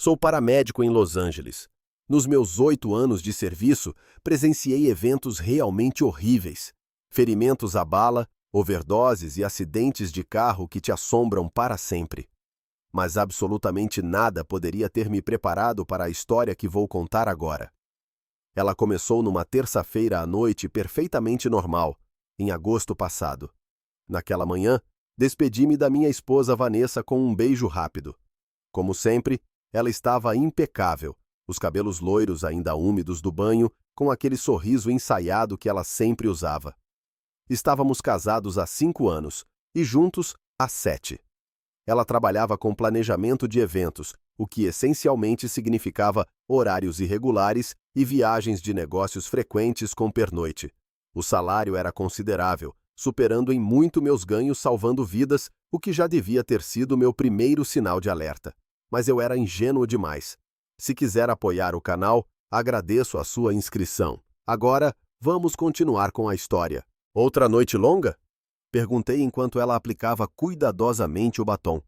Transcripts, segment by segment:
Sou paramédico em Los Angeles. Nos meus 8 anos de serviço, presenciei eventos realmente horríveis. Ferimentos à bala, overdoses e acidentes de carro que te assombram para sempre. Mas absolutamente nada poderia ter me preparado para a história que vou contar agora. Ela começou numa terça-feira à noite perfeitamente normal, em agosto passado. Naquela manhã, despedi-me da minha esposa Vanessa com um beijo rápido. Como sempre, ela estava impecável, os cabelos loiros ainda úmidos do banho, com aquele sorriso ensaiado que ela sempre usava. Estávamos casados há 5 anos e juntos há 7. Ela trabalhava com planejamento de eventos, o que essencialmente significava horários irregulares e viagens de negócios frequentes com pernoite. O salário era considerável, superando em muito meus ganhos salvando vidas, o que já devia ter sido meu primeiro sinal de alerta. Mas eu era ingênuo demais. Se quiser apoiar o canal, agradeço a sua inscrição. Agora, vamos continuar com a história. Outra noite longa? Perguntei enquanto ela aplicava cuidadosamente o batom.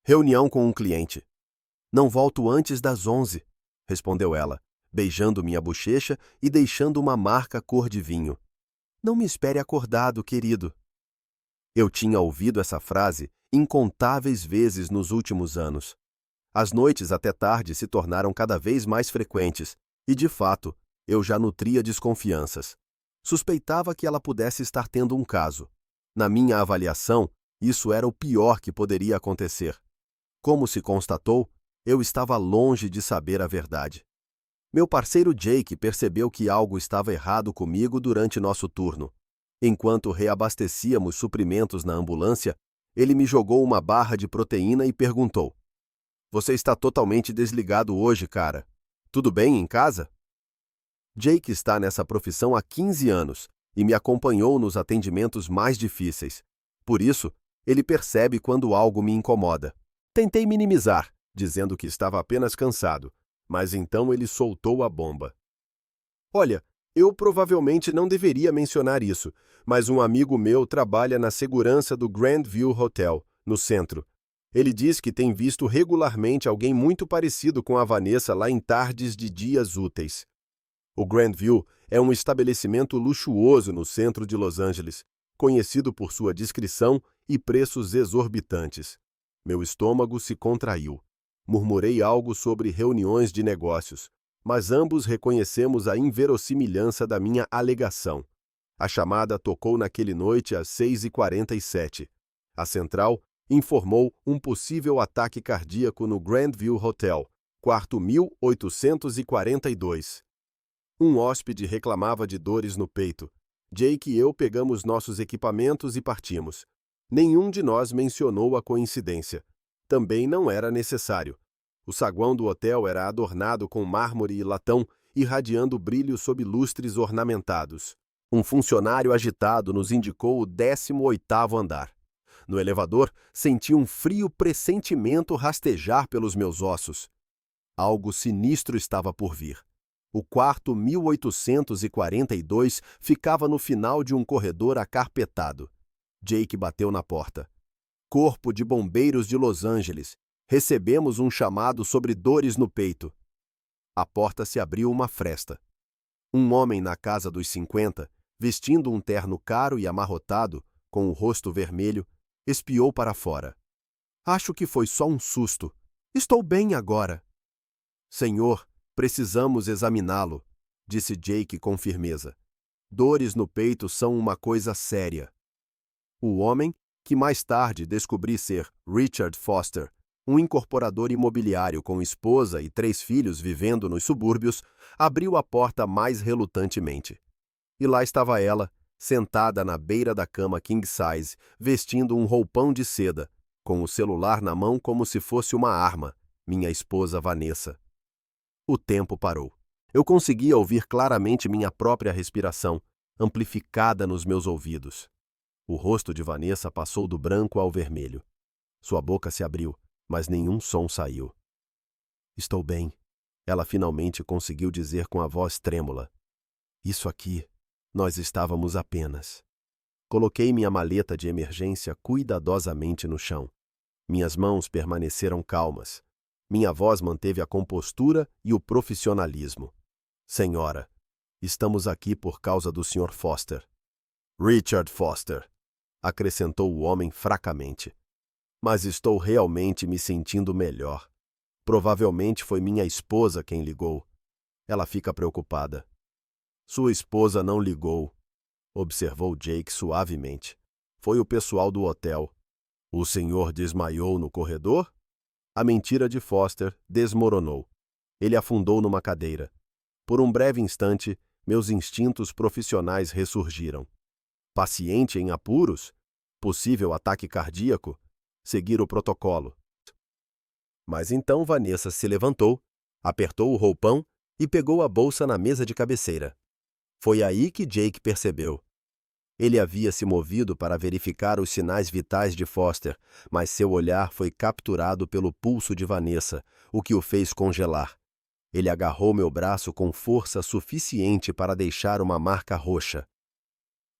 Reunião com um cliente. Não volto antes das 11, respondeu ela, beijando minha bochecha e deixando uma marca cor de vinho. Não me espere acordado, querido. Eu tinha ouvido essa frase incontáveis vezes nos últimos anos. As noites até tarde se tornaram cada vez mais frequentes e, de fato, eu já nutria desconfianças. Suspeitava que ela pudesse estar tendo um caso. Na minha avaliação, isso era o pior que poderia acontecer. Como se constatou, eu estava longe de saber a verdade. Meu parceiro Jake percebeu que algo estava errado comigo durante nosso turno. Enquanto reabastecíamos suprimentos na ambulância, ele me jogou uma barra de proteína e perguntou: "Você está totalmente desligado hoje, cara. Tudo bem em casa?" Jake está nessa profissão há 15 anos e me acompanhou nos atendimentos mais difíceis. Por isso, ele percebe quando algo me incomoda. Tentei minimizar, dizendo que estava apenas cansado, mas então ele soltou a bomba. Olha, eu provavelmente não deveria mencionar isso, mas um amigo meu trabalha na segurança do Grandview Hotel, no centro. Ele diz que tem visto regularmente alguém muito parecido com a Vanessa lá em tardes de dias úteis. O Grandview é um estabelecimento luxuoso no centro de Los Angeles, conhecido por sua discrição e preços exorbitantes. Meu estômago se contraiu. Murmurei algo sobre reuniões de negócios, mas ambos reconhecemos a inverossimilhança da minha alegação. A chamada tocou naquele noite às 6h47. A central informou um possível ataque cardíaco no Grandview Hotel, quarto 1842. Um hóspede reclamava de dores no peito. Jake e eu pegamos nossos equipamentos e partimos. Nenhum de nós mencionou a coincidência. Também não era necessário. O saguão do hotel era adornado com mármore e latão, irradiando brilho sob lustres ornamentados. Um funcionário agitado nos indicou o 18º andar. No elevador, senti um frio pressentimento rastejar pelos meus ossos. Algo sinistro estava por vir. O quarto 1842 ficava no final de um corredor acarpetado. Jake bateu na porta. Corpo de Bombeiros de Los Angeles. Recebemos um chamado sobre dores no peito. A porta se abriu uma fresta. Um homem na casa dos 50, vestindo um terno caro e amarrotado, com o rosto vermelho, espiou para fora. Acho que foi só um susto. Estou bem agora. Senhor, precisamos examiná-lo, disse Jake com firmeza. Dores no peito são uma coisa séria. O homem, que mais tarde descobri ser Richard Foster, um incorporador imobiliário com esposa e 3 filhos vivendo nos subúrbios, abriu a porta mais relutantemente. E lá estava ela, sentada na beira da cama king size, vestindo um roupão de seda, com o celular na mão como se fosse uma arma, minha esposa Vanessa. O tempo parou. Eu conseguia ouvir claramente minha própria respiração, amplificada nos meus ouvidos. O rosto de Vanessa passou do branco ao vermelho. Sua boca se abriu, mas nenhum som saiu. Estou bem, ela finalmente conseguiu dizer com a voz trêmula. Isso aqui, nós estávamos apenas. Coloquei minha maleta de emergência cuidadosamente no chão. Minhas mãos permaneceram calmas. Minha voz manteve a compostura e o profissionalismo. Senhora, estamos aqui por causa do Sr. Foster. Richard Foster, acrescentou o homem fracamente. Mas estou realmente me sentindo melhor. Provavelmente foi minha esposa quem ligou. Ela fica preocupada. Sua esposa não ligou, observou Jake suavemente. Foi o pessoal do hotel. O senhor desmaiou no corredor? A mentira de Foster desmoronou. Ele afundou numa cadeira. Por um breve instante, meus instintos profissionais ressurgiram. Paciente em apuros? Possível ataque cardíaco? Seguir o protocolo. Mas então Vanessa se levantou, apertou o roupão e pegou a bolsa na mesa de cabeceira. Foi aí que Jake percebeu. Ele havia se movido para verificar os sinais vitais de Foster, mas seu olhar foi capturado pelo pulso de Vanessa, o que o fez congelar. Ele agarrou meu braço com força suficiente para deixar uma marca roxa.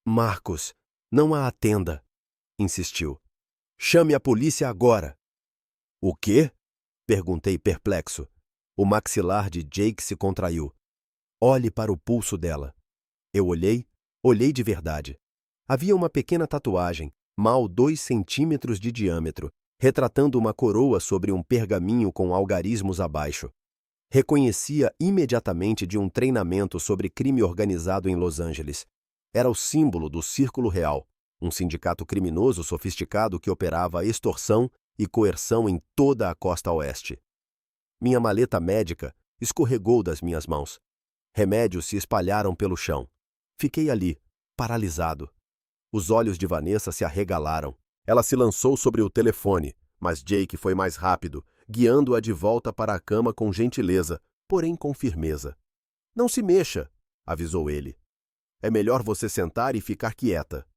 Marcos, não a atenda, insistiu. Chame a polícia agora. O quê? Perguntei perplexo. O maxilar de Jake se contraiu. Olhe para o pulso dela. Eu olhei de verdade. Havia uma pequena tatuagem, mal 2 centímetros de diâmetro, retratando uma coroa sobre um pergaminho com algarismos abaixo. Reconhecia imediatamente de um treinamento sobre crime organizado em Los Angeles. Era o símbolo do Círculo Real, um sindicato criminoso sofisticado que operava extorsão e coerção em toda a costa oeste. Minha maleta médica escorregou das minhas mãos. Remédios se espalharam pelo chão. Fiquei ali, paralisado. Os olhos de Vanessa se arregalaram. Ela se lançou sobre o telefone, mas Jake foi mais rápido, guiando-a de volta para a cama com gentileza, porém com firmeza. Não se mexa, avisou ele. É melhor você sentar e ficar quieta.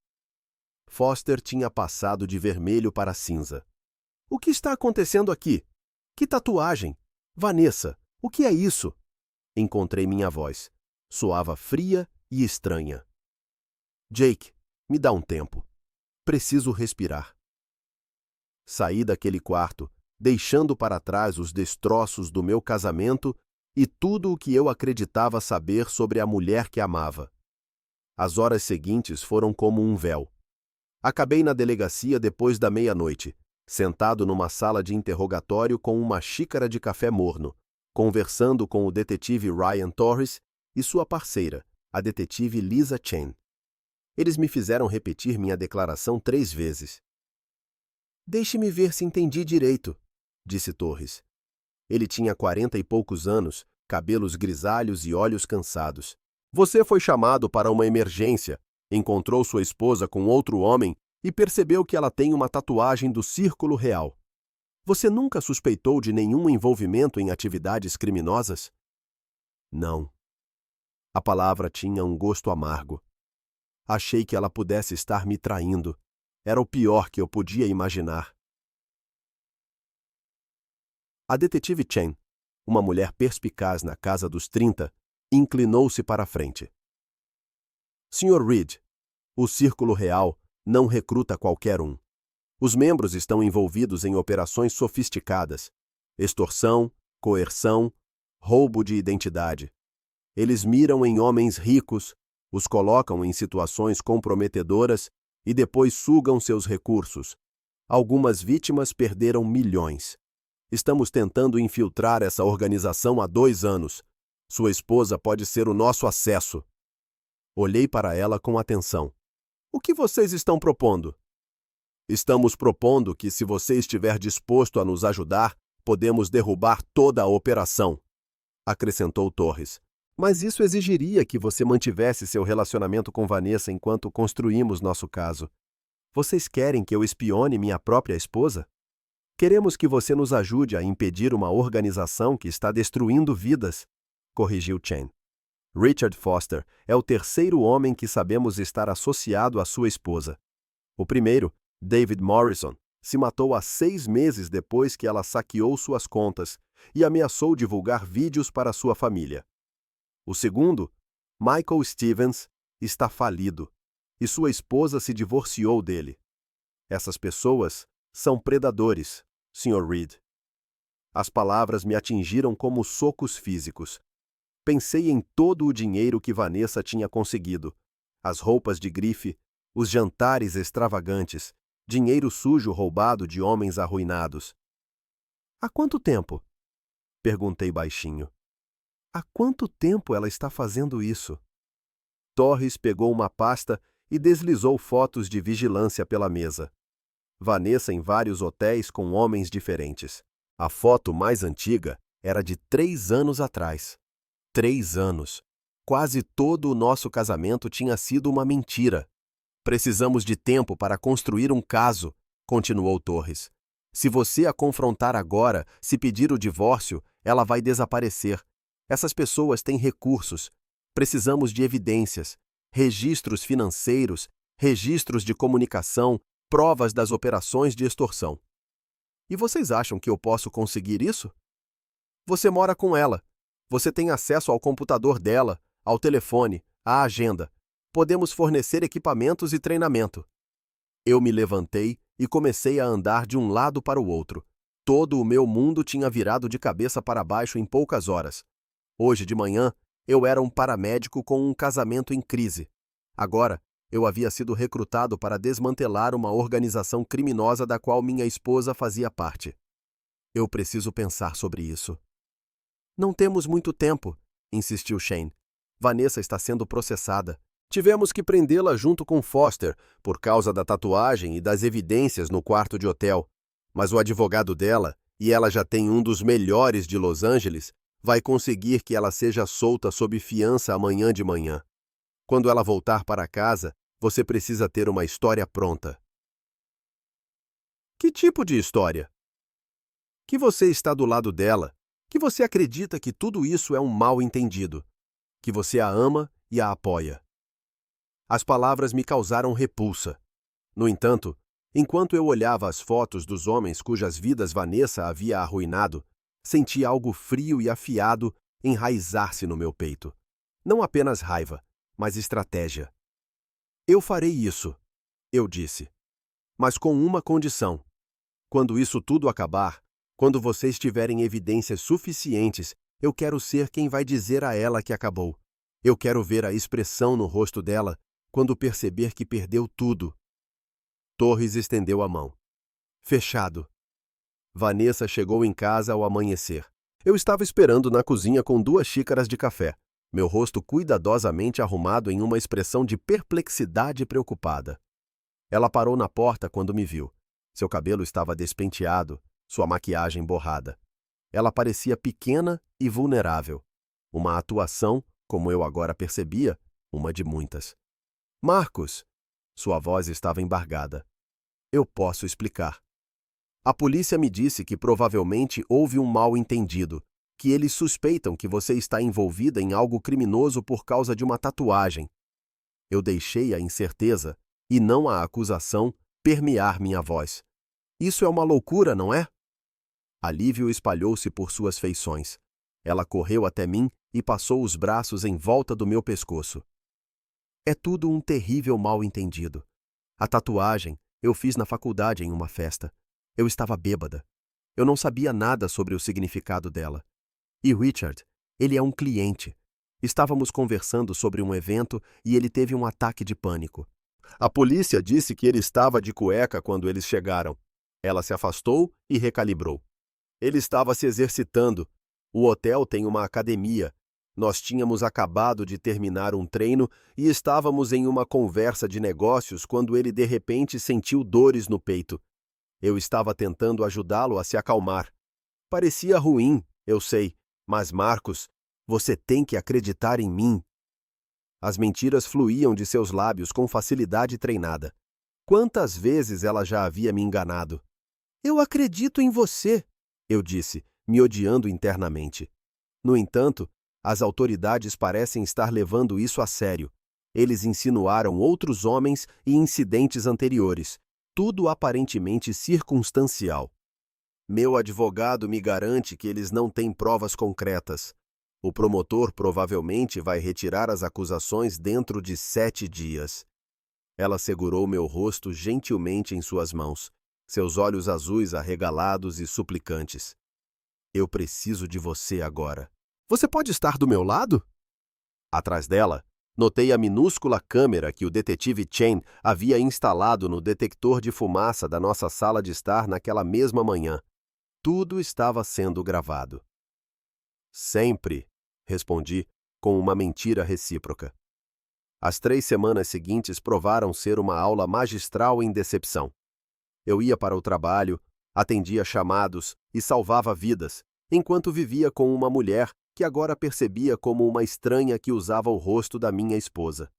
Foster tinha passado de vermelho para cinza. O que está acontecendo aqui? Que tatuagem? Vanessa, o que é isso? Encontrei minha voz. Soava fria e estranha. Jake, me dá um tempo. Preciso respirar. Saí daquele quarto, deixando para trás os destroços do meu casamento e tudo o que eu acreditava saber sobre a mulher que amava. As horas seguintes foram como um véu. Acabei na delegacia depois da meia-noite, sentado numa sala de interrogatório com uma xícara de café morno, conversando com o detetive Ryan Torres e sua parceira, a detetive Lisa Chen. Eles me fizeram repetir minha declaração 3 vezes. Deixe-me ver se entendi direito, disse Torres. Ele tinha 40 e poucos anos, cabelos grisalhos e olhos cansados. Você foi chamado para uma emergência, encontrou sua esposa com outro homem e percebeu que ela tem uma tatuagem do Círculo Real. Você nunca suspeitou de nenhum envolvimento em atividades criminosas? Não. A palavra tinha um gosto amargo. Achei que ela pudesse estar me traindo. Era o pior que eu podia imaginar. A detetive Chen, uma mulher perspicaz na casa dos 30, inclinou-se para a frente. Sr. Reed, o Círculo Real não recruta qualquer um. Os membros estão envolvidos em operações sofisticadas, extorsão, coerção, roubo de identidade. Eles miram em homens ricos, os colocam em situações comprometedoras e depois sugam seus recursos. Algumas vítimas perderam milhões. Estamos tentando infiltrar essa organização há 2 anos. Sua esposa pode ser o nosso acesso. Olhei para ela com atenção. O que vocês estão propondo? Estamos propondo que, se você estiver disposto a nos ajudar, podemos derrubar toda a operação, acrescentou Torres. Mas isso exigiria que você mantivesse seu relacionamento com Vanessa enquanto construímos nosso caso. Vocês querem que eu espione minha própria esposa? Queremos que você nos ajude a impedir uma organização que está destruindo vidas, corrigiu Chen. Richard Foster é o 3º homem que sabemos estar associado à sua esposa. O primeiro, David Morrison, se matou há 6 meses depois que ela saqueou suas contas e ameaçou divulgar vídeos para sua família. O segundo, Michael Stevens, está falido e sua esposa se divorciou dele. Essas pessoas são predadores, Sr. Reed. As palavras me atingiram como socos físicos. Pensei em todo o dinheiro que Vanessa tinha conseguido. As roupas de grife, os jantares extravagantes, dinheiro sujo roubado de homens arruinados. Há quanto tempo? Perguntei baixinho. Há quanto tempo ela está fazendo isso? Torres pegou uma pasta e deslizou fotos de vigilância pela mesa. Vanessa em vários hotéis com homens diferentes. A foto mais antiga era de 3 anos atrás. 3 anos. Quase todo o nosso casamento tinha sido uma mentira. Precisamos de tempo para construir um caso, continuou Torres. Se você a confrontar agora, se pedir o divórcio, ela vai desaparecer. Essas pessoas têm recursos. Precisamos de evidências, registros financeiros, registros de comunicação, provas das operações de extorsão. E vocês acham que eu posso conseguir isso? Você mora com ela. Você tem acesso ao computador dela, ao telefone, à agenda. Podemos fornecer equipamentos e treinamento. Eu me levantei e comecei a andar de um lado para o outro. Todo o meu mundo tinha virado de cabeça para baixo em poucas horas. Hoje de manhã, eu era um paramédico com um casamento em crise. Agora, eu havia sido recrutado para desmantelar uma organização criminosa da qual minha esposa fazia parte. Eu preciso pensar sobre isso. Não temos muito tempo, insistiu Shane. Vanessa está sendo processada. Tivemos que prendê-la junto com Foster, por causa da tatuagem e das evidências no quarto de hotel. Mas o advogado dela, e ela já tem um dos melhores de Los Angeles, vai conseguir que ela seja solta sob fiança amanhã de manhã. Quando ela voltar para casa, você precisa ter uma história pronta. Que tipo de história? Que você está do lado dela, que você acredita que tudo isso é um mal-entendido, que você a ama e a apoia. As palavras me causaram repulsa. No entanto, enquanto eu olhava as fotos dos homens cujas vidas Vanessa havia arruinado, senti algo frio e afiado enraizar-se no meu peito. Não apenas raiva, mas estratégia. Eu farei isso, eu disse. Mas com uma condição. Quando isso tudo acabar, quando vocês tiverem evidências suficientes, eu quero ser quem vai dizer a ela que acabou. Eu quero ver a expressão no rosto dela quando perceber que perdeu tudo. Torres estendeu a mão. Fechado. Vanessa chegou em casa ao amanhecer. Eu estava esperando na cozinha com 2 xícaras de café, meu rosto cuidadosamente arrumado em uma expressão de perplexidade preocupada. Ela parou na porta quando me viu. Seu cabelo estava despenteado, sua maquiagem borrada. Ela parecia pequena e vulnerável. Uma atuação, como eu agora percebia, uma de muitas. Marcos! Sua voz estava embargada. Eu posso explicar. A polícia me disse que provavelmente houve um mal-entendido, que eles suspeitam que você está envolvida em algo criminoso por causa de uma tatuagem. Eu deixei a incerteza, e não a acusação, permear minha voz. Isso é uma loucura, não é? Alívio espalhou-se por suas feições. Ela correu até mim e passou os braços em volta do meu pescoço. É tudo um terrível mal-entendido. A tatuagem eu fiz na faculdade em uma festa. Eu estava bêbada. Eu não sabia nada sobre o significado dela. E Richard, ele é um cliente. Estávamos conversando sobre um evento e ele teve um ataque de pânico. A polícia disse que ele estava de cueca quando eles chegaram. Ela se afastou e recalibrou. Ele estava se exercitando. O hotel tem uma academia. Nós tínhamos acabado de terminar um treino e estávamos em uma conversa de negócios quando ele de repente sentiu dores no peito. Eu estava tentando ajudá-lo a se acalmar. Parecia ruim, eu sei, mas Marcos, você tem que acreditar em mim. As mentiras fluíam de seus lábios com facilidade treinada. Quantas vezes ela já havia me enganado? Eu acredito em você, eu disse, me odiando internamente. No entanto, as autoridades parecem estar levando isso a sério. Eles insinuaram outros homens e incidentes anteriores, tudo aparentemente circunstancial. Meu advogado me garante que eles não têm provas concretas. O promotor provavelmente vai retirar as acusações dentro de 7 dias. Ela segurou meu rosto gentilmente em suas mãos, seus olhos azuis arregalados e suplicantes. Eu preciso de você agora. Você pode estar do meu lado? Atrás dela, notei a minúscula câmera que o detetive Chen havia instalado no detector de fumaça da nossa sala de estar naquela mesma manhã. Tudo estava sendo gravado. Sempre, respondi, com uma mentira recíproca. As 3 semanas seguintes provaram ser uma aula magistral em decepção. Eu ia para o trabalho, atendia chamados e salvava vidas, enquanto vivia com uma mulher que agora percebia como uma estranha que usava o rosto da minha esposa.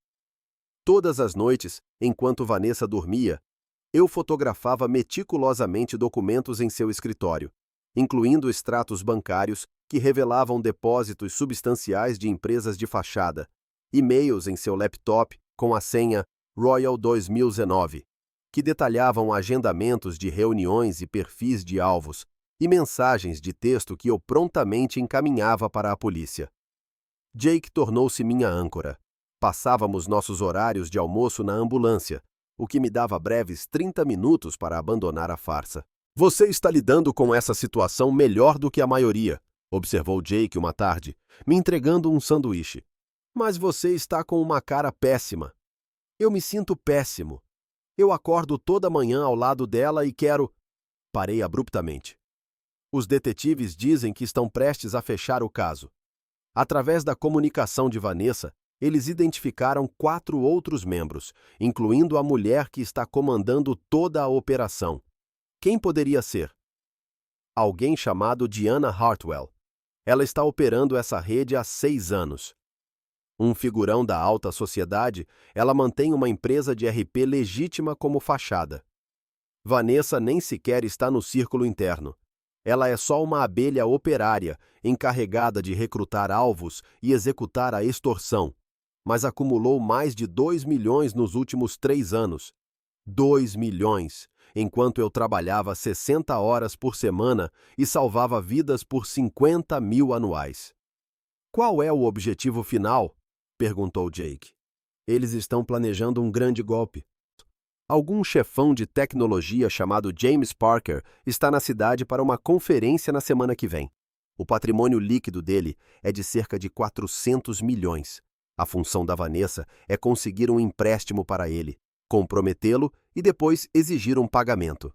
Todas as noites, enquanto Vanessa dormia, eu fotografava meticulosamente documentos em seu escritório, incluindo extratos bancários que revelavam depósitos substanciais de empresas de fachada, e-mails em seu laptop com a senha Royal 2019, que detalhavam agendamentos de reuniões e perfis de alvos, e mensagens de texto que eu prontamente encaminhava para a polícia. Jake tornou-se minha âncora. Passávamos nossos horários de almoço na ambulância, o que me dava breves 30 minutos para abandonar a farsa. Você está lidando com essa situação melhor do que a maioria, observou Jake uma tarde, me entregando um sanduíche. Mas você está com uma cara péssima. Eu me sinto péssimo. Eu acordo toda manhã ao lado dela e quero... Parei abruptamente. Os detetives dizem que estão prestes a fechar o caso. Através da comunicação de Vanessa, eles identificaram 4 outros membros, incluindo a mulher que está comandando toda a operação. Quem poderia ser? Alguém chamado Diana Hartwell. Ela está operando essa rede há 6 anos. Um figurão da alta sociedade, ela mantém uma empresa de RP legítima como fachada. Vanessa nem sequer está no círculo interno. Ela é só uma abelha operária, encarregada de recrutar alvos e executar a extorsão, mas acumulou mais de 2 milhões nos últimos 3 anos. 2 milhões, enquanto eu trabalhava 60 horas por semana e salvava vidas por 50 mil anuais. Qual é o objetivo final? Perguntou Jake. Eles estão planejando um grande golpe. Algum chefão de tecnologia chamado James Parker está na cidade para uma conferência na semana que vem. O patrimônio líquido dele é de cerca de 400 milhões. A função da Vanessa é conseguir um empréstimo para ele, comprometê-lo e depois exigir um pagamento.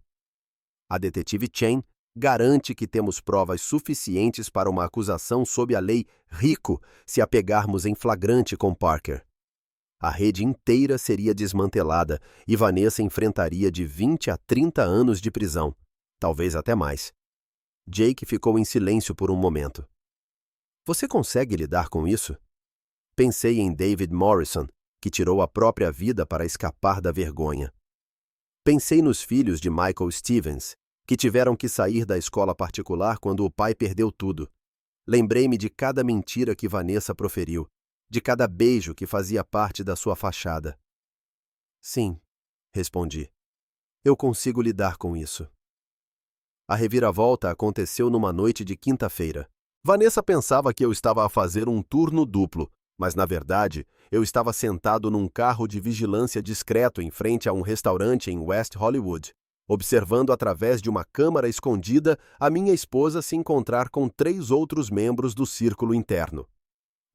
A detetive Chen garante que temos provas suficientes para uma acusação sob a lei RICO se a pegarmos em flagrante com Parker. A rede inteira seria desmantelada e Vanessa enfrentaria de 20 a 30 anos de prisão, talvez até mais. Jake ficou em silêncio por um momento. Você consegue lidar com isso? Pensei em David Morrison, que tirou a própria vida para escapar da vergonha. Pensei nos filhos de Michael Stevens, que tiveram que sair da escola particular quando o pai perdeu tudo. Lembrei-me de cada mentira que Vanessa proferiu, de cada beijo que fazia parte da sua fachada. Sim, respondi. Eu consigo lidar com isso. A reviravolta aconteceu numa noite de quinta-feira. Vanessa pensava que eu estava a fazer um turno duplo, mas, na verdade, eu estava sentado num carro de vigilância discreto em frente a um restaurante em West Hollywood, observando através de uma câmara escondida a minha esposa se encontrar com 3 outros membros do círculo interno.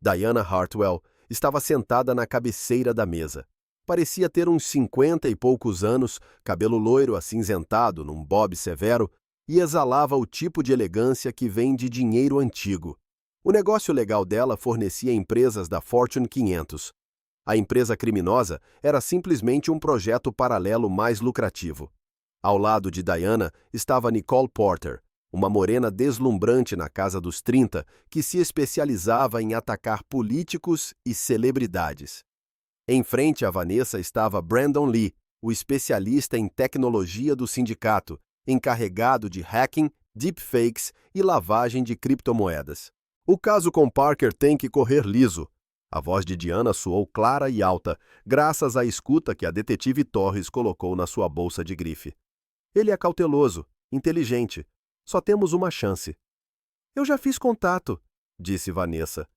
Diana Hartwell estava sentada na cabeceira da mesa. Parecia ter uns 50 e poucos anos, cabelo loiro acinzentado num bob severo, e exalava o tipo de elegância que vem de dinheiro antigo. O negócio legal dela fornecia empresas da Fortune 500. A empresa criminosa era simplesmente um projeto paralelo mais lucrativo. Ao lado de Diana estava Nicole Porter, uma morena deslumbrante na casa dos 30 que se especializava em atacar políticos e celebridades. Em frente a Vanessa estava Brandon Lee, o especialista em tecnologia do sindicato, encarregado de hacking, deepfakes e lavagem de criptomoedas. O caso com Parker tem que correr liso. A voz de Diana soou clara e alta, graças à escuta que a detetive Torres colocou na sua bolsa de grife. Ele é cauteloso, inteligente. Só temos uma chance. Eu já fiz contato, disse Vanessa.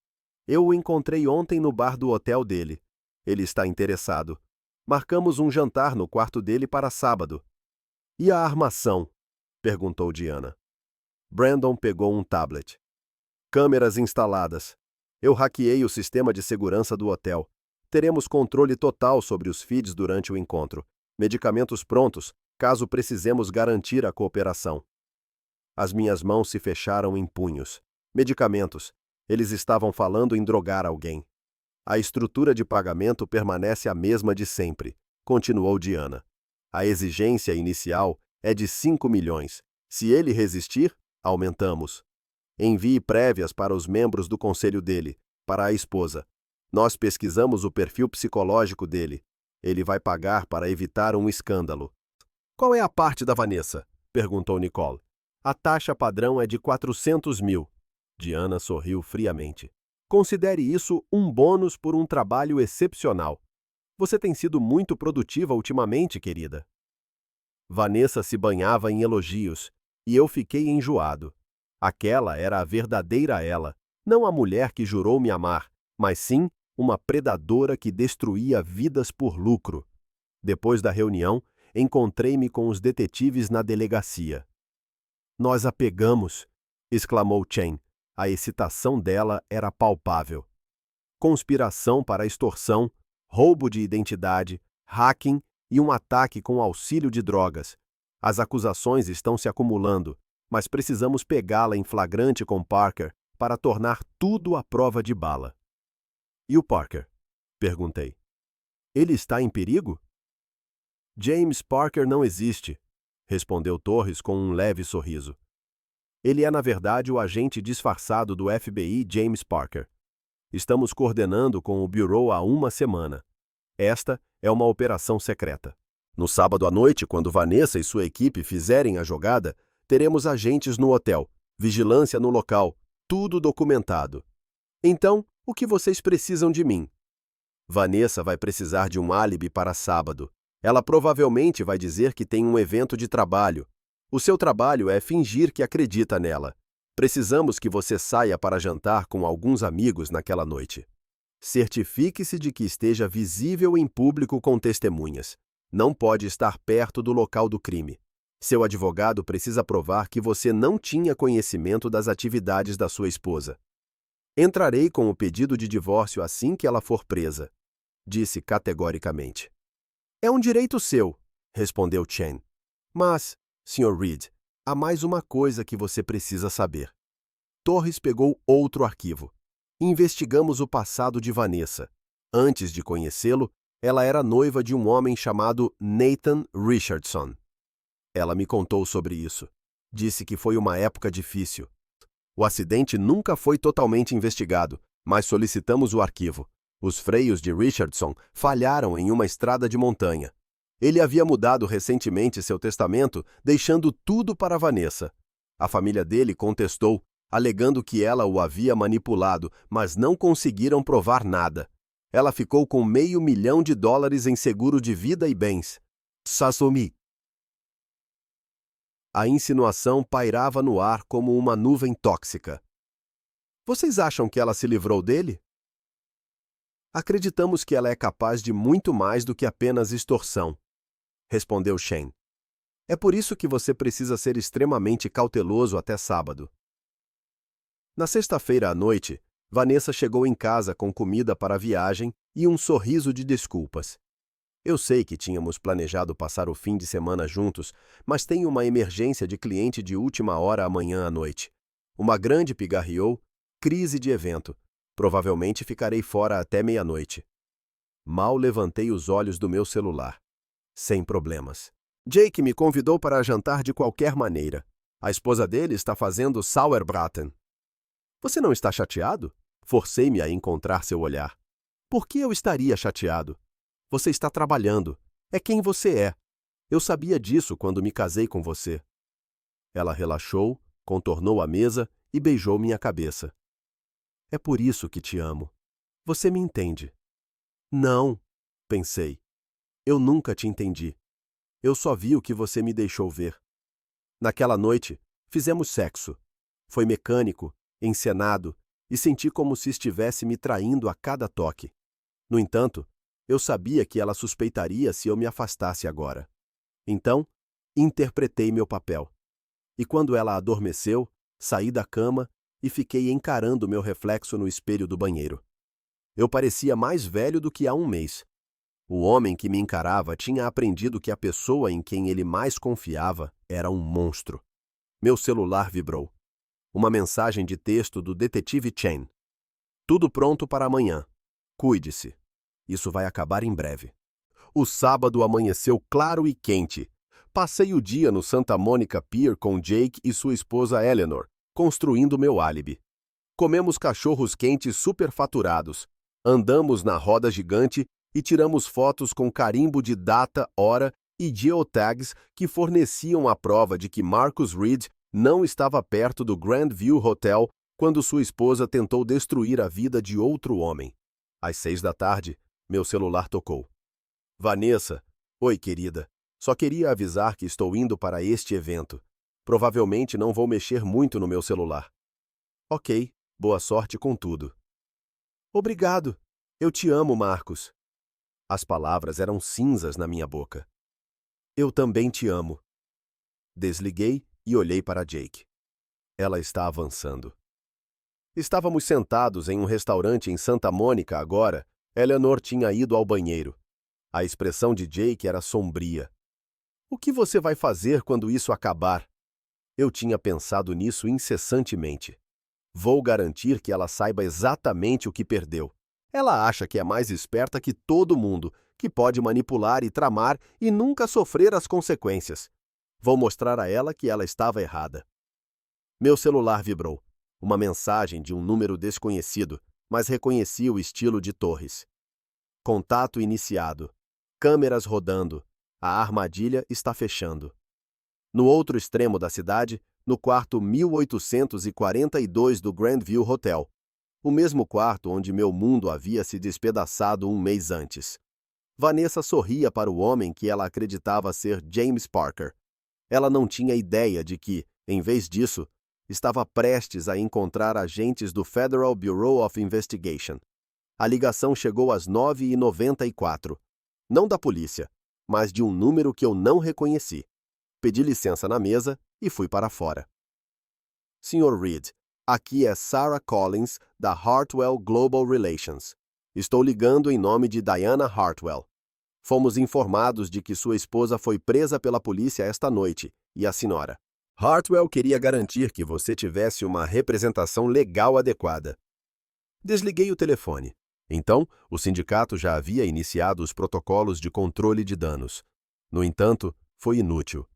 Eu o encontrei ontem no bar do hotel dele. Ele está interessado. Marcamos um jantar no quarto dele para sábado. E a armação? Perguntou Diana. Brandon pegou um tablet. Câmeras instaladas. Eu hackeei o sistema de segurança do hotel. Teremos controle total sobre os feeds durante o encontro. Medicamentos prontos, caso precisemos garantir a cooperação. As minhas mãos se fecharam em punhos. Medicamentos. Eles estavam falando em drogar alguém. A estrutura de pagamento permanece a mesma de sempre, continuou Diana. A exigência inicial é de 5 milhões. Se ele resistir, aumentamos. Envie prévias para os membros do conselho dele, para a esposa. Nós pesquisamos o perfil psicológico dele. Ele vai pagar para evitar um escândalo. Qual é a parte da Vanessa? Perguntou Nicole. A taxa padrão é de 400 mil. Diana sorriu friamente. Considere isso um bônus por um trabalho excepcional. Você tem sido muito produtiva ultimamente, querida. Vanessa se banhava em elogios, e eu fiquei enjoado. Aquela era a verdadeira ela, não a mulher que jurou me amar, mas sim uma predadora que destruía vidas por lucro. Depois da reunião, encontrei-me com os detetives na delegacia. Nós a pegamos, exclamou Chen. A excitação dela era palpável. Conspiração para extorsão, roubo de identidade, hacking e um ataque com auxílio de drogas. As acusações estão se acumulando, mas precisamos pegá-la em flagrante com Parker para tornar tudo à prova de bala. E o Parker? Perguntei. Ele está em perigo? James Parker não existe, respondeu Torres com um leve sorriso. Ele é, na verdade, o agente disfarçado do FBI James Parker. Estamos coordenando com o Bureau há uma semana. Esta é uma operação secreta. No sábado à noite, quando Vanessa e sua equipe fizerem a jogada, teremos agentes no hotel, vigilância no local, tudo documentado. Então, o que vocês precisam de mim? Vanessa vai precisar de um álibi para sábado. Ela provavelmente vai dizer que tem um evento de trabalho. O seu trabalho é fingir que acredita nela. Precisamos que você saia para jantar com alguns amigos naquela noite. Certifique-se de que esteja visível em público com testemunhas. Não pode estar perto do local do crime. Seu advogado precisa provar que você não tinha conhecimento das atividades da sua esposa. Entrarei com o pedido de divórcio assim que ela for presa, disse categoricamente. É um direito seu, respondeu Chen. Mas, Sr. Reed, há mais uma coisa que você precisa saber. Torres pegou outro arquivo. Investigamos o passado de Vanessa. Antes de conhecê-lo, ela era noiva de um homem chamado Nathan Richardson. Ela me contou sobre isso. Disse que foi uma época difícil. O acidente nunca foi totalmente investigado, mas solicitamos o arquivo. Os freios de Richardson falharam em uma estrada de montanha. Ele havia mudado recentemente seu testamento, deixando tudo para Vanessa. A família dele contestou, alegando que ela o havia manipulado, mas não conseguiram provar nada. Ela ficou com $500 mil em seguro de vida e bens. Sassomi. A insinuação pairava no ar como uma nuvem tóxica. Vocês acham que ela se livrou dele? Acreditamos que ela é capaz de muito mais do que apenas extorsão, respondeu Shen. É por isso que você precisa ser extremamente cauteloso até sábado. Na sexta-feira à noite, Vanessa chegou em casa com comida para a viagem e um sorriso de desculpas. Eu sei que tínhamos planejado passar o fim de semana juntos, mas tenho uma emergência de cliente de última hora amanhã à noite. Uma grande pigarreou, crise de evento. Provavelmente ficarei fora até meia-noite. Mal levantei os olhos do meu celular. Sem problemas. Jake me convidou para jantar de qualquer maneira. A esposa dele está fazendo sauerbraten. Você não está chateado? Forcei-me a encontrar seu olhar. Por que eu estaria chateado? Você está trabalhando. É quem você é. Eu sabia disso quando me casei com você. Ela relaxou, contornou a mesa e beijou minha cabeça. É por isso que te amo. Você me entende. Não, pensei. Eu nunca te entendi. Eu só vi o que você me deixou ver. Naquela noite, fizemos sexo. Foi mecânico, encenado, e senti como se estivesse me traindo a cada toque. No entanto, eu sabia que ela suspeitaria se eu me afastasse agora. Então, interpretei meu papel. E quando ela adormeceu, Saí da cama e fiquei encarando meu reflexo no espelho do banheiro. Eu parecia mais velho do que há um mês. O homem que me encarava tinha aprendido que a pessoa em quem ele mais confiava era um monstro. Meu celular vibrou. Uma mensagem de texto do detetive Chen. Tudo pronto para amanhã. Cuide-se. Isso vai acabar em breve. O sábado amanheceu claro e quente. Passei o dia no Santa Monica Pier com Jake e sua esposa Eleanor, construindo meu álibi. Comemos cachorros quentes superfaturados, andamos na roda gigante e tiramos fotos com carimbo de data, hora e geotags que forneciam a prova de que Marcus Reed não estava perto do Grandview Hotel quando sua esposa tentou destruir a vida de outro homem. Às 6 da tarde, meu celular tocou. Vanessa, oi querida, só queria avisar que estou indo para este evento. Provavelmente não vou mexer muito no meu celular. Ok, boa sorte com tudo. Obrigado, eu te amo, Marcos. As palavras eram cinzas na minha boca. Eu também te amo. Desliguei e olhei para Jake. Ela está avançando. Estávamos sentados em um restaurante em Santa Mônica agora. Eleanor tinha ido ao banheiro. A expressão de Jake era sombria. O que você vai fazer quando isso acabar? Eu tinha pensado nisso incessantemente. Vou garantir que ela saiba exatamente o que perdeu. Ela acha que é mais esperta que todo mundo, que pode manipular e tramar e nunca sofrer as consequências. Vou mostrar a ela que ela estava errada. Meu celular vibrou. Uma mensagem de um número desconhecido, mas reconheci o estilo de Torres. Contato iniciado. Câmeras rodando. A armadilha está fechando. No outro extremo da cidade, no quarto 1842 do Grandview Hotel. O mesmo quarto onde meu mundo havia se despedaçado um mês antes. Vanessa sorria para o homem que ela acreditava ser James Parker. Ela não tinha ideia de que, em vez disso, estava prestes a encontrar agentes do Federal Bureau of Investigation. A ligação chegou às 9h94. Não da polícia, mas de um número que eu não reconheci. Pedi licença na mesa e fui para fora. Sr. Reed, aqui é Sarah Collins, da Hartwell Global Relations. Estou ligando em nome de Diana Hartwell. Fomos informados de que sua esposa foi presa pela polícia esta noite, e a senhora. Hartwell queria garantir que você tivesse uma representação legal adequada. Desliguei o telefone. Então, o sindicato já havia iniciado os protocolos de controle de danos. No entanto, foi inútil.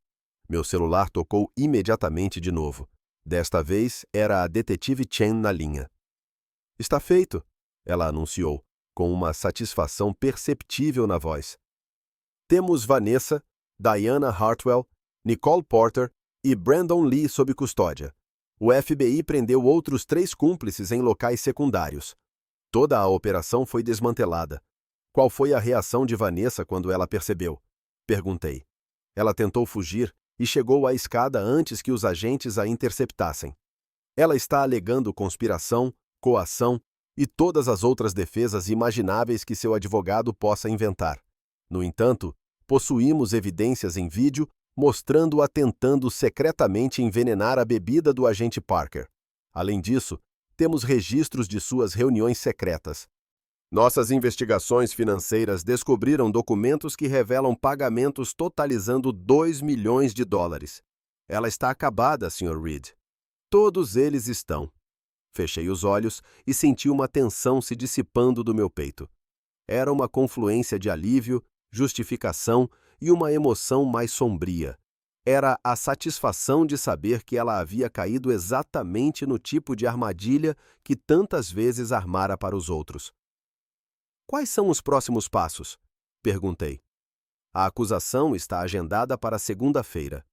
Meu celular tocou imediatamente de novo. Desta vez, era a detetive Chen na linha. Está feito, ela anunciou, com uma satisfação perceptível na voz. Temos Vanessa, Diana Hartwell, Nicole Porter e Brandon Lee sob custódia. O FBI prendeu outros 3 cúmplices em locais secundários. Toda a operação foi desmantelada. Qual foi a reação de Vanessa quando ela percebeu? Perguntei. Ela tentou fugir e chegou à escada antes que os agentes a interceptassem. Ela está alegando conspiração, coação e todas as outras defesas imagináveis que seu advogado possa inventar. No entanto, possuímos evidências em vídeo mostrando-a tentando secretamente envenenar a bebida do agente Parker. Além disso, temos registros de suas reuniões secretas. Nossas investigações financeiras descobriram documentos que revelam pagamentos totalizando $2 milhões. Ela está acabada, Sr. Reed. Todos eles estão. Fechei os olhos e senti uma tensão se dissipando do meu peito. Era uma confluência de alívio, justificação e uma emoção mais sombria. Era a satisfação de saber que ela havia caído exatamente no tipo de armadilha que tantas vezes armara para os outros. Quais são os próximos passos? Perguntei. A acusação está agendada para segunda-feira.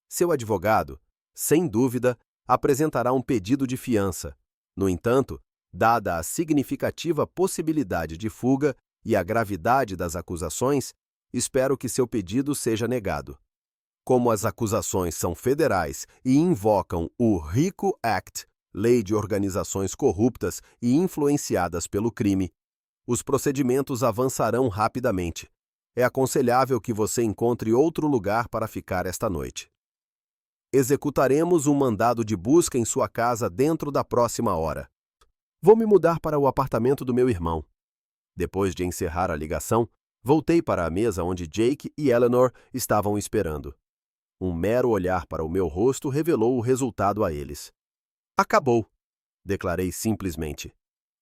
Seu advogado, sem dúvida, apresentará um pedido de fiança. No entanto, dada a significativa possibilidade de fuga e a gravidade das acusações, espero que seu pedido seja negado. Como as acusações são federais e invocam o RICO Act, Lei de Organizações Corruptas e Influenciadas pelo Crime, os procedimentos avançarão rapidamente. É aconselhável que você encontre outro lugar para ficar esta noite. Executaremos um mandado de busca em sua casa dentro da próxima hora. Vou me mudar para o apartamento do meu irmão. Depois de encerrar a ligação, voltei para a mesa onde Jake e Eleanor estavam esperando. Um mero olhar para o meu rosto revelou o resultado a eles. Acabou, declarei simplesmente.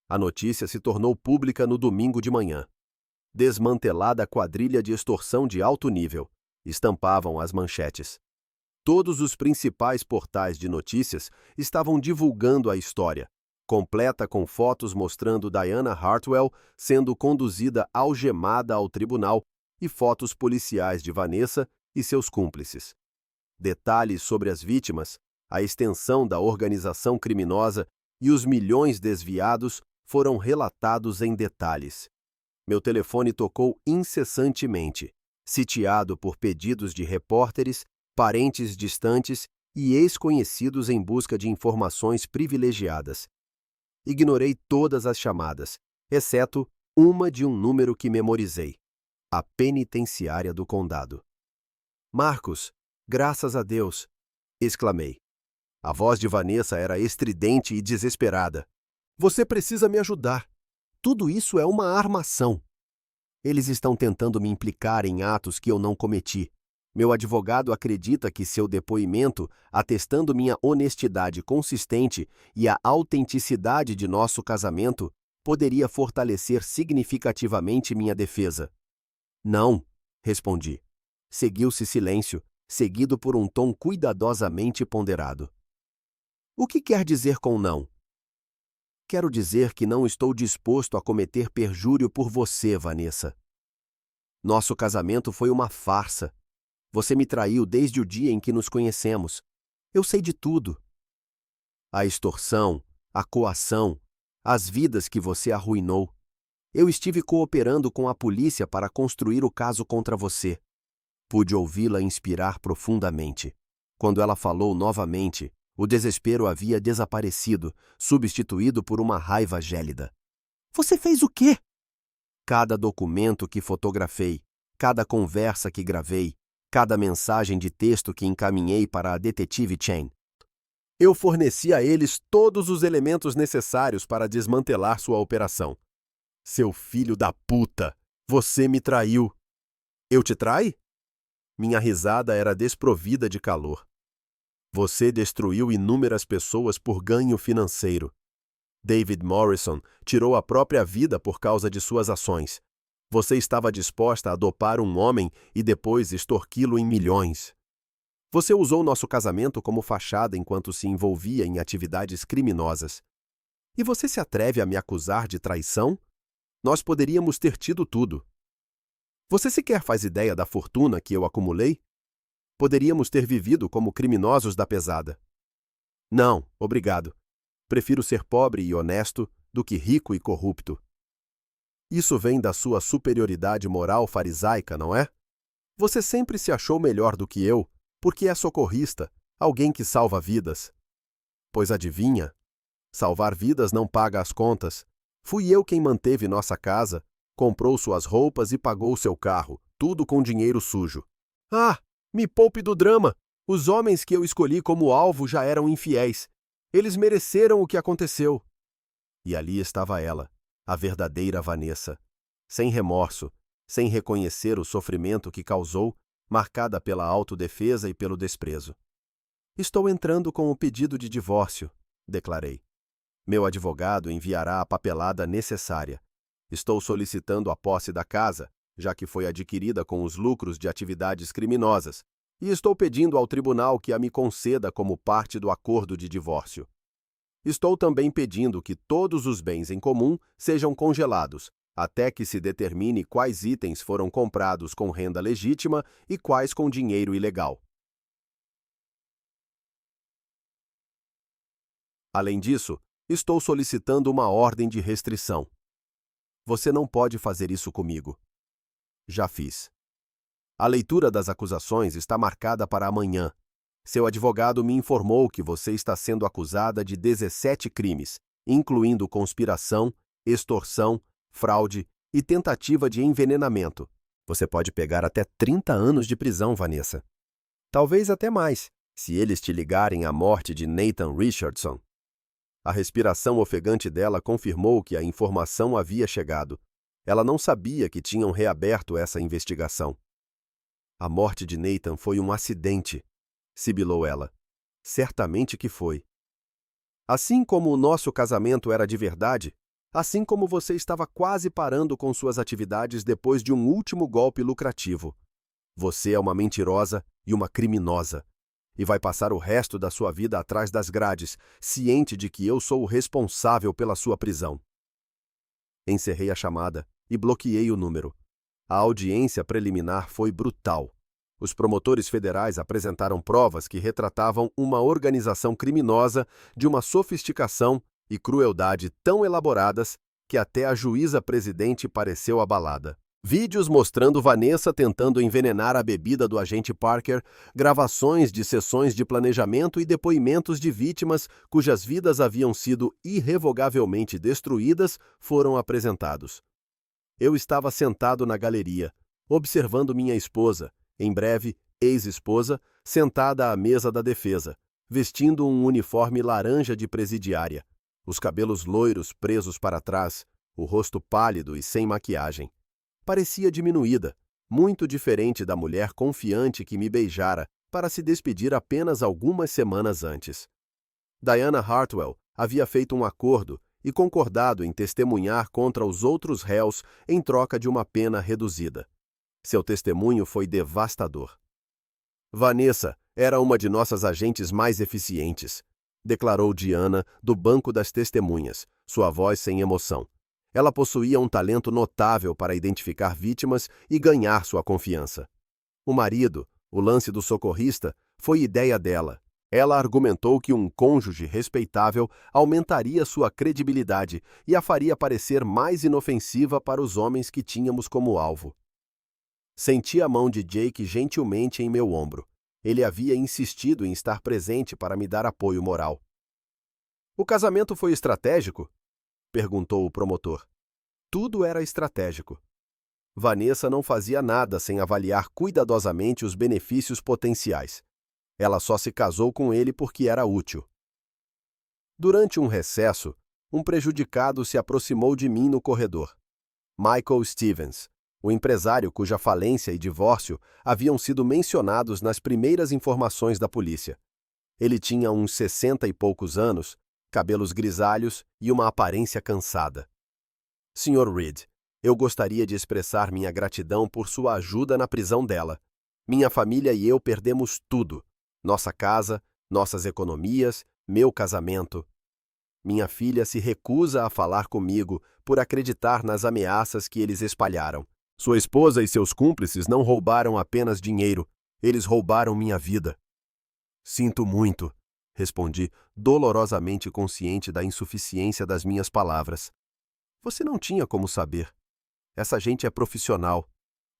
A notícia se tornou pública no domingo de manhã. Desmantelada quadrilha de extorsão de alto nível, estampavam as manchetes. Todos os principais portais de notícias estavam divulgando a história, completa com fotos mostrando Diana Hartwell sendo conduzida algemada ao tribunal e fotos policiais de Vanessa e seus cúmplices. Detalhes sobre as vítimas, a extensão da organização criminosa e os milhões desviados foram relatados em detalhes. Meu telefone tocou incessantemente, sitiado por pedidos de repórteres, parentes distantes e ex-conhecidos em busca de informações privilegiadas. Ignorei todas as chamadas, exceto uma de um número que memorizei: a penitenciária do condado. Marcos, graças a Deus! Exclamei. A voz de Vanessa era estridente e desesperada. Você precisa me ajudar. Tudo isso é uma armação. Eles estão tentando me implicar em atos que eu não cometi. Meu advogado acredita que seu depoimento, atestando minha honestidade consistente e a autenticidade de nosso casamento, poderia fortalecer significativamente minha defesa. Não, respondi. Seguiu-se silêncio, seguido por um tom cuidadosamente ponderado. O que quer dizer com não? Quero dizer que não estou disposto a cometer perjúrio por você, Vanessa. Nosso casamento foi uma farsa. Você me traiu desde o dia em que nos conhecemos. Eu sei de tudo. A extorsão, a coação, as vidas que você arruinou. Eu estive cooperando com a polícia para construir o caso contra você. Pude ouvi-la inspirar profundamente. Quando ela falou novamente, o desespero havia desaparecido, substituído por uma raiva gélida. Você fez o quê? Cada documento que fotografei, cada conversa que gravei, cada mensagem de texto que encaminhei para a detetive Chen. Eu forneci a eles todos os elementos necessários para desmantelar sua operação. Seu filho da puta! Você me traiu! Eu te traí? Minha risada era desprovida de calor. Você destruiu inúmeras pessoas por ganho financeiro. David Morrison tirou a própria vida por causa de suas ações. Você estava disposta a dopar um homem e depois extorquí-lo em milhões. Você usou nosso casamento como fachada enquanto se envolvia em atividades criminosas. E você se atreve a me acusar de traição? Nós poderíamos ter tido tudo. Você sequer faz ideia da fortuna que eu acumulei? Poderíamos ter vivido como criminosos da pesada. Não, obrigado. Prefiro ser pobre e honesto do que rico e corrupto. Isso vem da sua superioridade moral farisaica, não é? Você sempre se achou melhor do que eu, porque é socorrista, alguém que salva vidas. Pois adivinha? Salvar vidas não paga as contas. Fui eu quem manteve nossa casa, comprou suas roupas e pagou seu carro, tudo com dinheiro sujo. Ah, me poupe do drama! Os homens que eu escolhi como alvo já eram infiéis. Eles mereceram o que aconteceu. E ali estava ela, a verdadeira Vanessa, sem remorso, sem reconhecer o sofrimento que causou, marcada pela autodefesa e pelo desprezo. Estou entrando com o pedido de divórcio, declarei. Meu advogado enviará a papelada necessária. Estou solicitando a posse da casa, já que foi adquirida com os lucros de atividades criminosas, e estou pedindo ao tribunal que a me conceda como parte do acordo de divórcio. Estou também pedindo que todos os bens em comum sejam congelados, até que se determine quais itens foram comprados com renda legítima e quais com dinheiro ilegal. Além disso, estou solicitando uma ordem de restrição. Você não pode fazer isso comigo. Já fiz. A leitura das acusações está marcada para amanhã. Seu advogado me informou que você está sendo acusada de 17 crimes, incluindo conspiração, extorsão, fraude e tentativa de envenenamento. Você pode pegar até 30 anos de prisão, Vanessa. Talvez até mais, Se eles te ligarem à morte de Nathan Richardson. A respiração ofegante dela confirmou que a informação havia chegado. Ela não sabia que tinham reaberto essa investigação. A morte de Nathan foi um acidente, sibilou ela. Certamente que foi. Assim como o nosso casamento era de verdade, assim como você estava quase parando com suas atividades depois de um último golpe lucrativo. Você é uma mentirosa e uma criminosa. E vai passar o resto da sua vida atrás das grades, ciente de que eu sou o responsável pela sua prisão. Encerrei a chamada e bloqueei o número. A audiência preliminar foi brutal. Os promotores federais apresentaram provas que retratavam uma organização criminosa de uma sofisticação e crueldade tão elaboradas que até a juíza-presidente pareceu abalada. Vídeos mostrando Vanessa tentando envenenar a bebida do agente Parker, gravações de sessões de planejamento e depoimentos de vítimas cujas vidas haviam sido irrevogavelmente destruídas foram apresentados. Eu estava sentado na galeria, observando minha esposa, em breve ex-esposa, sentada à mesa da defesa, vestindo um uniforme laranja de presidiária, os cabelos loiros presos para trás, o rosto pálido e sem maquiagem. Parecia diminuída, muito diferente da mulher confiante que me beijara para se despedir apenas algumas semanas antes. Diana Hartwell havia feito um acordo e concordado em testemunhar contra os outros réus em troca de uma pena reduzida. Seu testemunho foi devastador. Vanessa era uma de nossas agentes mais eficientes, declarou Diana do banco das testemunhas, sua voz sem emoção. Ela possuía um talento notável para identificar vítimas e ganhar sua confiança. O marido, o lance do socorrista, foi ideia dela. Ela argumentou que um cônjuge respeitável aumentaria sua credibilidade e a faria parecer mais inofensiva para os homens que tínhamos como alvo. Senti a mão de Jake gentilmente em meu ombro. Ele havia insistido em estar presente para me dar apoio moral. O casamento foi estratégico? Perguntou o promotor. Tudo era estratégico. Vanessa não fazia nada sem avaliar cuidadosamente os benefícios potenciais. Ela só se casou com ele porque era útil. Durante um recesso, um prejudicado se aproximou de mim no corredor. Michael Stevens, o empresário cuja falência e divórcio haviam sido mencionados nas primeiras informações da polícia. Ele tinha uns 60 e poucos anos, cabelos grisalhos e uma aparência cansada. Sr. Reed, eu gostaria de expressar minha gratidão por sua ajuda na prisão dela. Minha família e eu perdemos tudo. Nossa casa, nossas economias, meu casamento. Minha filha se recusa a falar comigo por acreditar nas ameaças que eles espalharam. Sua esposa e seus cúmplices não roubaram apenas dinheiro, eles roubaram minha vida. Sinto muito, respondi, dolorosamente consciente da insuficiência das minhas palavras. Você não tinha como saber. Essa gente é profissional.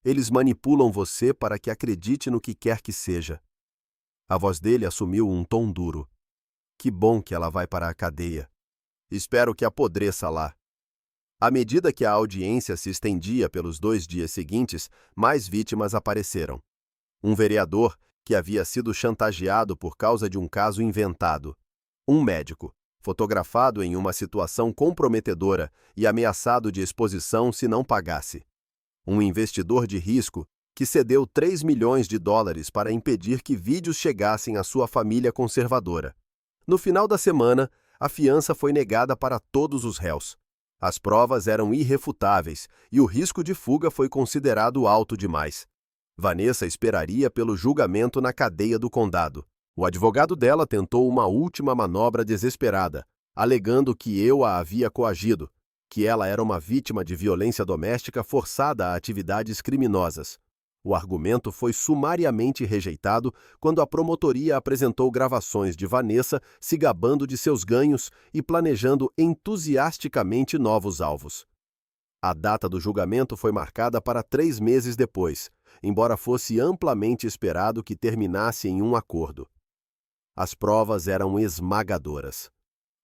Eles manipulam você para que acredite no que quer que seja. A voz dele assumiu um tom duro. Que bom que ela vai para a cadeia. Espero que apodreça lá. À medida que a audiência se estendia pelos 2 dias seguintes, mais vítimas apareceram. Um vereador, que havia sido chantageado por causa de um caso inventado. Um médico, fotografado em uma situação comprometedora e ameaçado de exposição se não pagasse. Um investidor de risco que cedeu 3 milhões de dólares para impedir que vídeos chegassem à sua família conservadora. No final da semana, a fiança foi negada para todos os réus. As provas eram irrefutáveis e o risco de fuga foi considerado alto demais. Vanessa esperaria pelo julgamento na cadeia do condado. O advogado dela tentou uma última manobra desesperada, alegando que eu a havia coagido, que ela era uma vítima de violência doméstica forçada a atividades criminosas. O argumento foi sumariamente rejeitado quando a promotoria apresentou gravações de Vanessa se gabando de seus ganhos e planejando entusiasticamente novos alvos. A data do julgamento foi marcada para 3 meses depois, embora fosse amplamente esperado que terminasse em um acordo. As provas eram esmagadoras.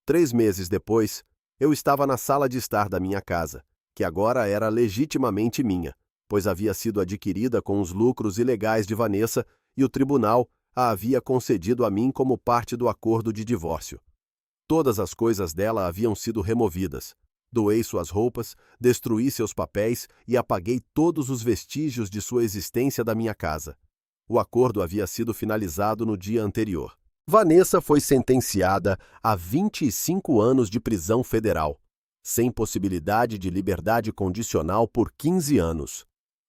3 meses depois, eu estava na sala de estar da minha casa, que agora era legitimamente minha, pois havia sido adquirida com os lucros ilegais de Vanessa, e o tribunal, a havia concedido a mim como parte do acordo de divórcio. Todas as coisas dela haviam sido removidas. Doei suas roupas, destruí seus papéis e apaguei todos os vestígios de sua existência da minha casa. O acordo havia sido finalizado no dia anterior. Vanessa foi sentenciada a 25 anos de prisão federal, sem possibilidade de liberdade condicional por 15 anos.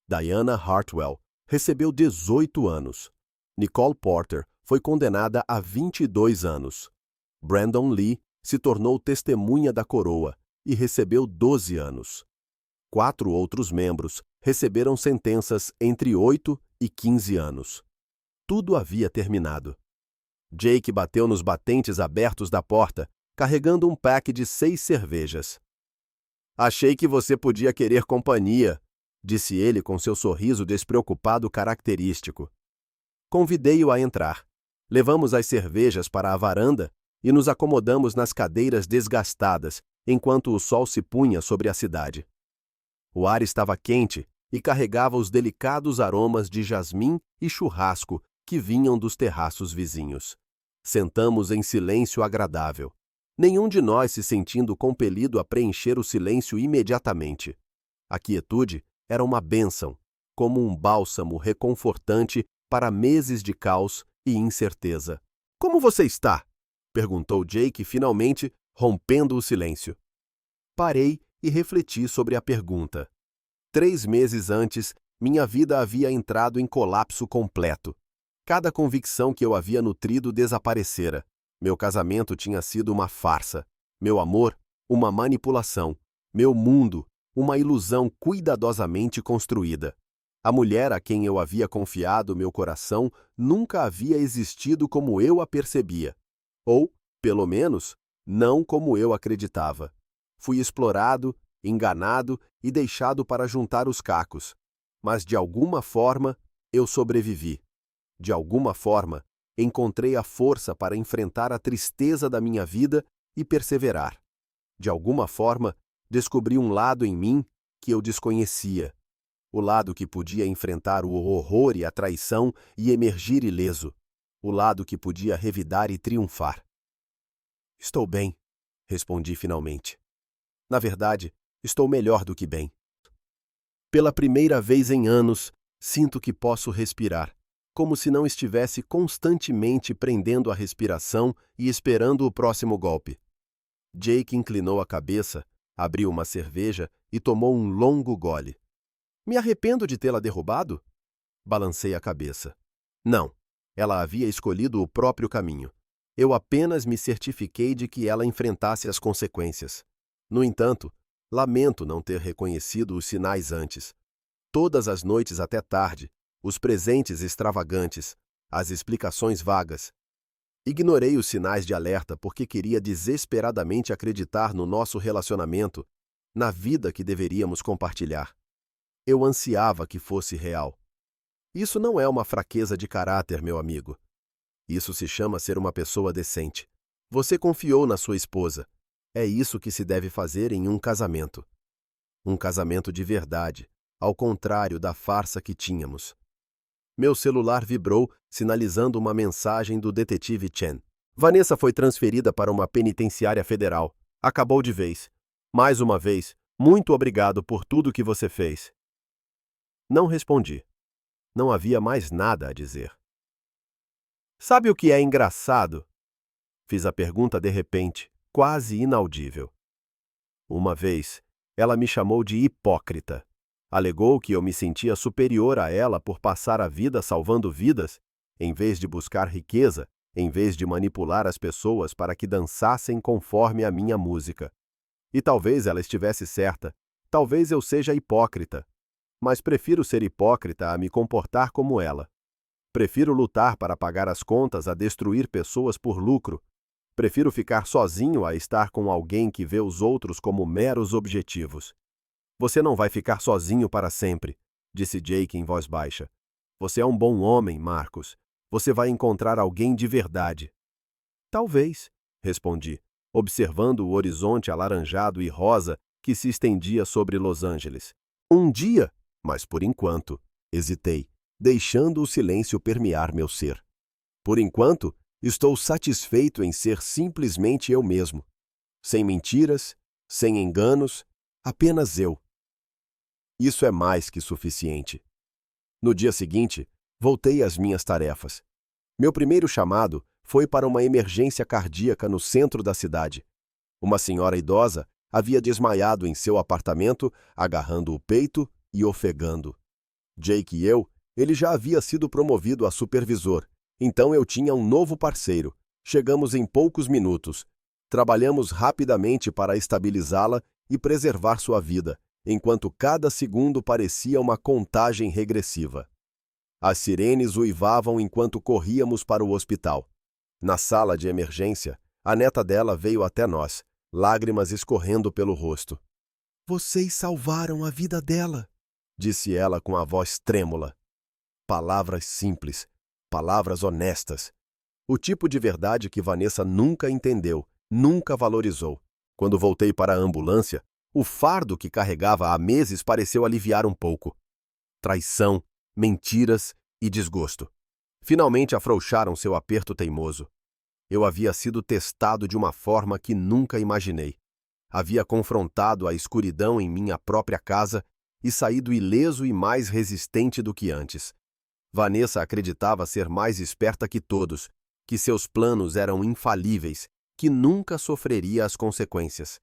Diana Hartwell recebeu 18 anos. Nicole Porter foi condenada a 22 anos. Brandon Lee se tornou testemunha da coroa e recebeu 12 anos. 4 outros membros receberam sentenças entre 8 e 15 anos. Tudo havia terminado. Jake bateu nos batentes abertos da porta, carregando um pack de 6 cervejas. "Achei que você podia querer companhia", disse ele com seu sorriso despreocupado característico. Convidei-o a entrar. Levamos as cervejas para a varanda e nos acomodamos nas cadeiras desgastadas, enquanto o sol se punha sobre a cidade. O ar estava quente e carregava os delicados aromas de jasmim e churrasco que vinham dos terraços vizinhos. Sentamos em silêncio agradável. Nenhum de nós se sentindo compelido a preencher o silêncio imediatamente. A quietude era uma bênção, como um bálsamo reconfortante para meses de caos e incerteza. "Como você está?" perguntou Jake finalmente, rompendo o silêncio. Parei e refleti sobre a pergunta. 3 meses antes, minha vida havia entrado em colapso completo. Cada convicção que eu havia nutrido desaparecera. Meu casamento tinha sido uma farsa. Meu amor, uma manipulação. Meu mundo, uma ilusão cuidadosamente construída. A mulher a quem eu havia confiado meu coração nunca havia existido como eu a percebia. Ou, pelo menos, não como eu acreditava. Fui explorado, enganado e deixado para juntar os cacos. Mas, de alguma forma, eu sobrevivi. De alguma forma, encontrei a força para enfrentar a tristeza da minha vida e perseverar. De alguma forma, descobri um lado em mim que eu desconhecia. O lado que podia enfrentar o horror e a traição e emergir ileso. O lado que podia revidar e triunfar. "Estou bem", respondi finalmente. Na verdade, estou melhor do que bem. Pela primeira vez em anos, sinto que posso respirar, como se não estivesse constantemente prendendo a respiração e esperando o próximo golpe. Jake inclinou a cabeça, abriu uma cerveja e tomou um longo gole. "Me arrependo de tê-la derrubado?" Balancei a cabeça. Não, ela havia escolhido o próprio caminho. Eu apenas me certifiquei de que ela enfrentasse as consequências. No entanto, lamento não ter reconhecido os sinais antes. Todas as noites até tarde, os presentes extravagantes, as explicações vagas. Ignorei os sinais de alerta porque queria desesperadamente acreditar no nosso relacionamento, na vida que deveríamos compartilhar. Eu ansiava que fosse real. Isso não é uma fraqueza de caráter, meu amigo. Isso se chama ser uma pessoa decente. Você confiou na sua esposa. É isso que se deve fazer em um casamento. Um casamento de verdade, ao contrário da farsa que tínhamos. Meu celular vibrou, sinalizando uma mensagem do detetive Chen. "Vanessa foi transferida para uma penitenciária federal. Acabou de vez. Mais uma vez, muito obrigado por tudo que você fez." Não respondi. Não havia mais nada a dizer. "Sabe o que é engraçado?" Fiz a pergunta de repente, quase inaudível. Uma vez, ela me chamou de hipócrita. Alegou que eu me sentia superior a ela por passar a vida salvando vidas, em vez de buscar riqueza, em vez de manipular as pessoas para que dançassem conforme a minha música. E talvez ela estivesse certa. Talvez eu seja hipócrita. Mas prefiro ser hipócrita a me comportar como ela. Prefiro lutar para pagar as contas a destruir pessoas por lucro. Prefiro ficar sozinho a estar com alguém que vê os outros como meros objetivos. "Você não vai ficar sozinho para sempre", disse Jake em voz baixa. "Você é um bom homem, Marcos. Você vai encontrar alguém de verdade." "Talvez", respondi, observando o horizonte alaranjado e rosa que se estendia sobre Los Angeles. "Um dia, mas por enquanto", hesitei, deixando o silêncio permear meu ser. Por enquanto, estou satisfeito em ser simplesmente eu mesmo. Sem mentiras, sem enganos, apenas eu. Isso é mais que suficiente. No dia seguinte, voltei às minhas tarefas. Meu primeiro chamado foi para uma emergência cardíaca no centro da cidade. Uma senhora idosa havia desmaiado em seu apartamento, agarrando o peito e ofegando. Jake e ele já havia sido promovido a supervisor, então eu tinha um novo parceiro. Chegamos em poucos minutos. Trabalhamos rapidamente para estabilizá-la e preservar sua vida, enquanto cada segundo parecia uma contagem regressiva. As sirenes uivavam enquanto corríamos para o hospital. Na sala de emergência, a neta dela veio até nós, lágrimas escorrendo pelo rosto. "Vocês salvaram a vida dela", disse ela com a voz trêmula. Palavras simples, palavras honestas. O tipo de verdade que Vanessa nunca entendeu, nunca valorizou. Quando voltei para a ambulância, o fardo que carregava há meses pareceu aliviar um pouco. Traição, mentiras e desgosto. Finalmente afrouxaram seu aperto teimoso. Eu havia sido testado de uma forma que nunca imaginei. Havia confrontado a escuridão em minha própria casa e saído ileso e mais resistente do que antes. Vanessa acreditava ser mais esperta que todos, que seus planos eram infalíveis, que nunca sofreria as consequências.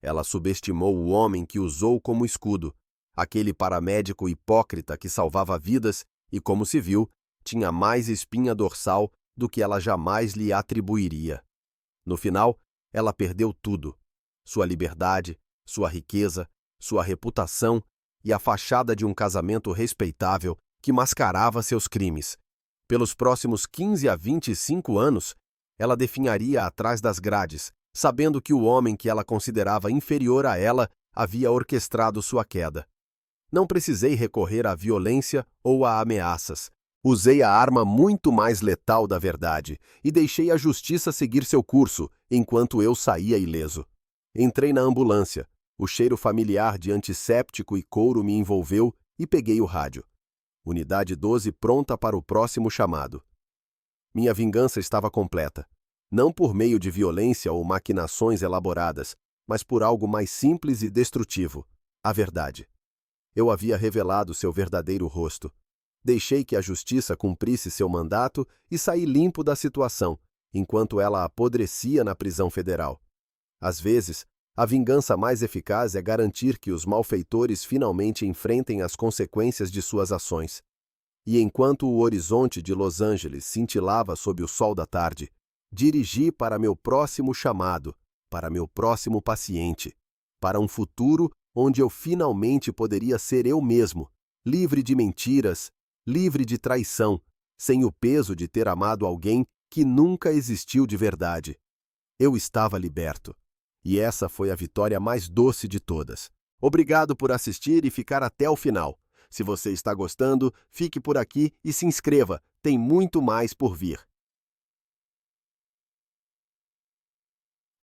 Ela subestimou o homem que usou como escudo, aquele paramédico hipócrita que salvava vidas e, como se viu, tinha mais espinha dorsal do que ela jamais lhe atribuiria. No final, ela perdeu tudo: sua liberdade, sua riqueza, sua reputação e a fachada de um casamento respeitável que mascarava seus crimes. Pelos próximos 15 a 25 anos, ela definharia atrás das grades, sabendo que o homem que ela considerava inferior a ela havia orquestrado sua queda. Não precisei recorrer à violência ou a ameaças. Usei a arma muito mais letal da verdade e deixei a justiça seguir seu curso, enquanto eu saía ileso. Entrei na ambulância. O cheiro familiar de antisséptico e couro me envolveu e peguei o rádio. Unidade 12 pronta para o próximo chamado. Minha vingança estava completa. Não por meio de violência ou maquinações elaboradas, mas por algo mais simples e destrutivo: a verdade. Eu havia revelado seu verdadeiro rosto. Deixei que a justiça cumprisse seu mandato e saí limpo da situação, enquanto ela apodrecia na prisão federal. Às vezes, a vingança mais eficaz é garantir que os malfeitores finalmente enfrentem as consequências de suas ações. E enquanto o horizonte de Los Angeles cintilava sob o sol da tarde, dirigi para meu próximo chamado, para meu próximo paciente, para um futuro onde eu finalmente poderia ser eu mesmo, livre de mentiras, livre de traição, sem o peso de ter amado alguém que nunca existiu de verdade. Eu estava liberto. E essa foi a vitória mais doce de todas. Obrigado por assistir e ficar até o final. Se você está gostando, fique por aqui e se inscreva. Tem muito mais por vir.